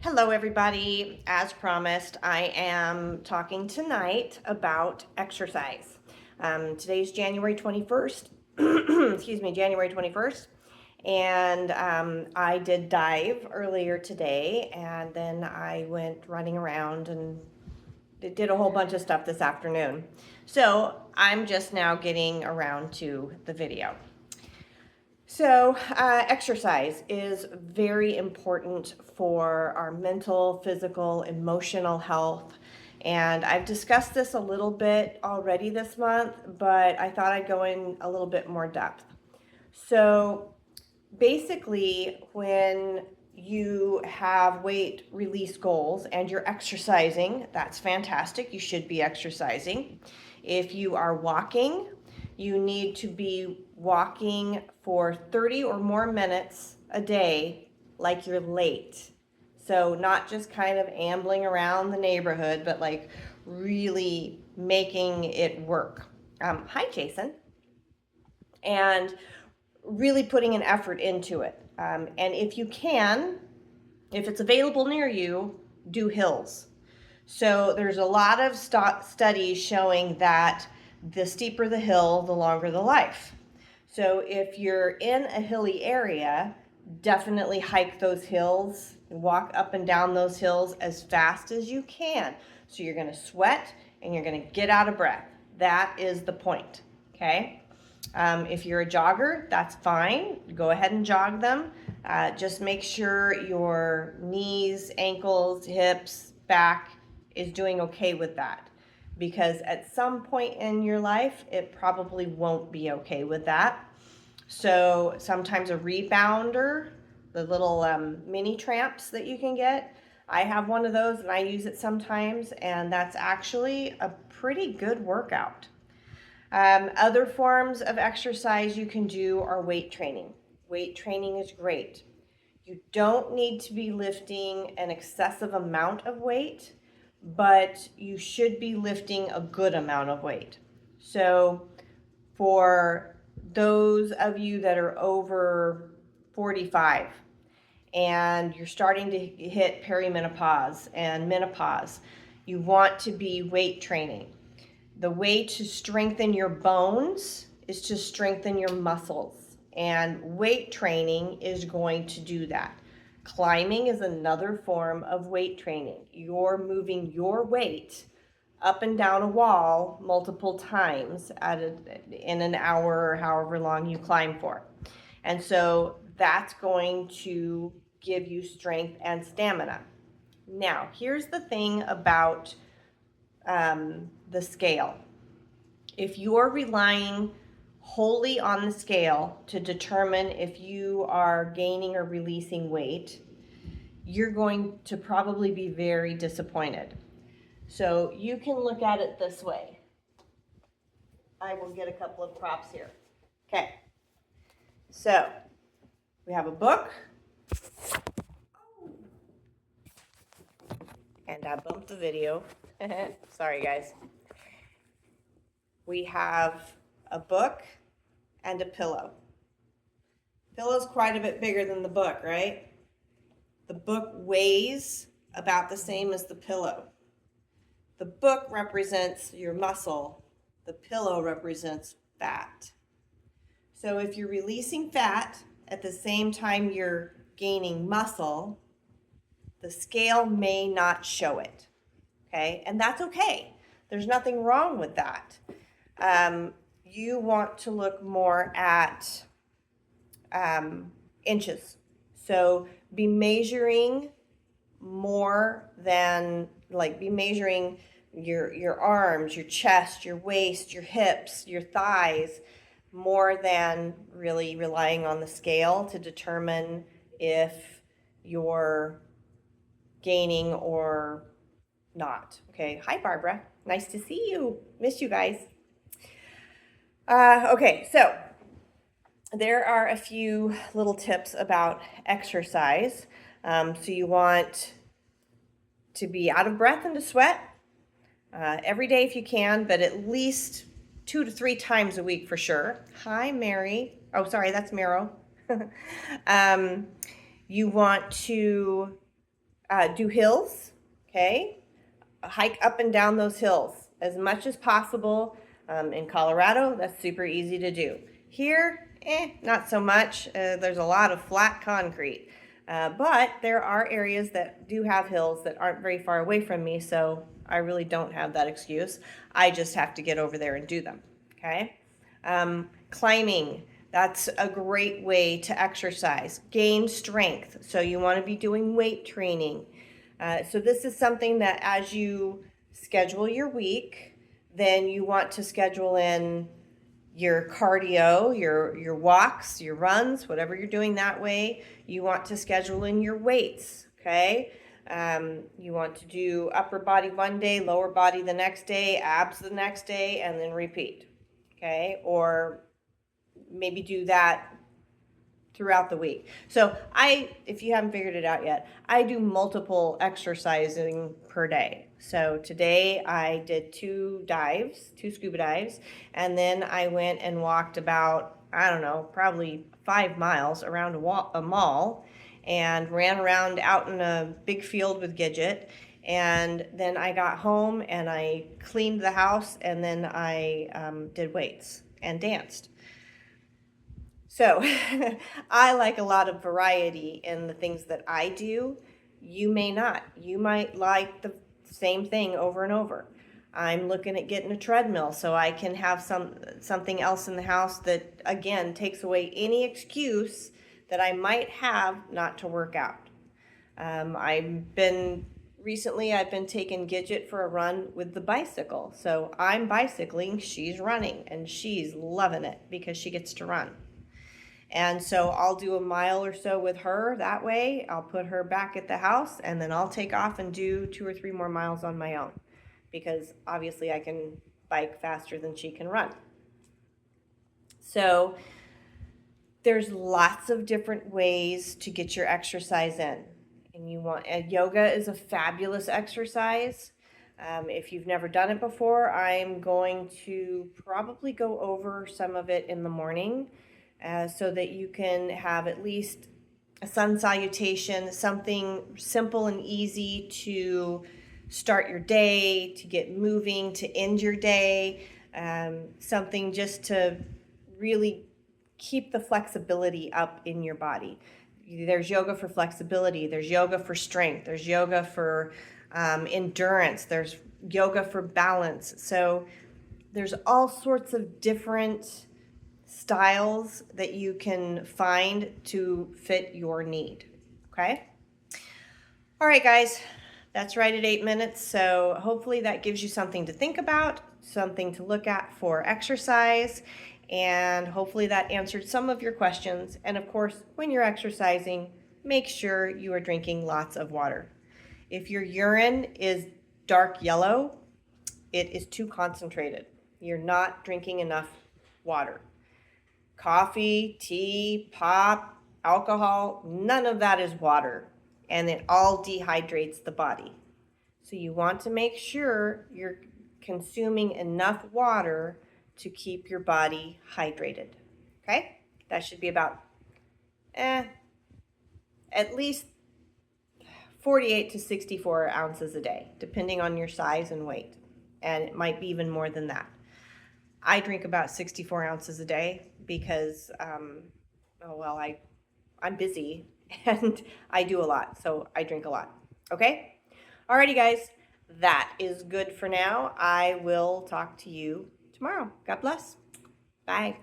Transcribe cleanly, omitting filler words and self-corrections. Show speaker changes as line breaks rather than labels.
Hello, everybody. As promised, I am talking tonight about exercise. Today's January 21st, excuse me, January 21st, and I did dive earlier today, and then I went running around and did a whole bunch of stuff this afternoon. So I'm just now getting around to the video. So, exercise is very important for our mental, physical, emotional health. And I've discussed this a little bit already this month, but I thought I'd go in a little bit more depth. So, basically, when you have weight release goals and you're exercising, that's fantastic. You should be exercising. If you are walking, you need to be walking for 30 or more minutes a day like you're late. So, not just kind of ambling around the neighborhood, but like really making it work. Hi, Jason. And really putting an effort into it. And if you can, if it's available near you, do hills. So there's a lot of studies showing that the steeper the hill, the longer the life. So if you're in a hilly area, definitely hike those hills, walk up and down those hills as fast as you can. So you're going to sweat and you're going to get out of breath. That is the point, okay? If you're a jogger, that's fine. Go ahead and jog them. Just make sure your knees, ankles, hips, back is doing okay with that. Because at some point in your life, it probably won't be okay with that. So sometimes a rebounder, the little mini tramps that you can get, I have one of those and I use it sometimes, and that's actually a pretty good workout. Other forms of exercise you can do are weight training. Weight training is great. You don't need to be lifting an excessive amount of weight, but you should be lifting a good amount of weight. So for those of you that are over 45 and you're starting to hit perimenopause and menopause, you want to be weight training. The way to strengthen your bones is to strengthen your muscles, and weight training is going to do that. Climbing is another form of weight training. You're moving your weight up and down a wall multiple times in an hour or however long you climb for. And so that's going to give you strength and stamina. Now, here's the thing about the scale. If you're relying wholly on the scale to determine if you are gaining or releasing weight, you're going to probably be very disappointed. So you can look at it this way. I will get a couple of props here. Okay. So we have a book. And I bumped the video. Sorry, guys. We have a book and a pillow. Pillow's quite a bit bigger than the book, right? The book weighs about the same as the pillow. The book represents your muscle. The pillow represents fat. So if you're releasing fat at the same time you're gaining muscle, the scale may not show it, okay? And that's okay. There's nothing wrong with that. You want to look more at inches. So be measuring more than, like, be measuring your arms, your chest, your waist, your hips, your thighs, more than really relying on the scale to determine if you're gaining or not. Okay. Hi, Barbara. Nice to see you. Miss you guys. Okay, so there are a few little tips about exercise. So you want to be out of breath and to sweat every day if you can, but at least 2 to 3 times a week for sure. Hi, Mary. Oh, sorry, that's Mero. You want to Do hills, okay? Hike up and down those hills as much as possible. In Colorado, that's super easy to do. Here, not so much. There's a lot of flat concrete. But there are areas that do have hills that aren't very far away from me, so I really don't have that excuse. I just have to get over there and do them, okay? Climbing, that's a great way to exercise, gain strength. So you want to be doing weight training. So this is something that as you schedule your week, then you want to schedule in your cardio, your walks, your runs, whatever you're doing that way. You want to schedule in your weights, okay? You want to do upper body one day, lower body the next day, abs the next day, and then repeat, okay? Or maybe do that throughout the week. So if you haven't figured it out yet, I do multiple exercising per day. So today I did 2 scuba dives, and then I went and walked about, I don't know, probably 5 miles around a mall and ran around out in a big field with Gidget. And then I got home and I cleaned the house, and then I did weights and danced. So I like a lot of variety in the things that I do. You may not. You might like the same thing over and over. I'm looking at getting a treadmill so I can have something else in the house that, again, takes away any excuse that I might have not to work out. Recently I've been taking Gidget for a run with the bicycle. So I'm bicycling, she's running, and she's loving it because she gets to run. And so I'll do a mile or so with her that way. I'll put her back at the house, and then I'll take off and do 2 or 3 more miles on my own, because obviously I can bike faster than she can run. So there's lots of different ways to get your exercise in. And yoga is a fabulous exercise. If you've never done it before, I'm going to probably go over some of it in the morning, so that you can have at least a sun salutation, something simple and easy to start your day, to get moving, to end your day, something just to really keep the flexibility up in your body. There's yoga for flexibility, there's yoga for strength, there's yoga for endurance, there's yoga for balance. So there's all sorts of different styles that you can find to fit your need, okay? All right, guys, that's right at 8 minutes. So hopefully that gives you something to think about, something to look at for exercise, and hopefully that answered some of your questions. And of course, when you're exercising, make sure you are drinking lots of water. If your urine is dark yellow, it is too concentrated. You're not drinking enough water. Coffee, tea, pop, alcohol, none of that is water, and it all dehydrates the body. So you want to make sure you're consuming enough water to keep your body hydrated, okay? That should be about at least 48 to 64 ounces a day, depending on your size and weight, and it might be even more than that. I drink about 64 ounces a day because, I'm busy and I do a lot, so I drink a lot, okay? Alrighty, guys, that is good for now. I will talk to you tomorrow. God bless. Bye.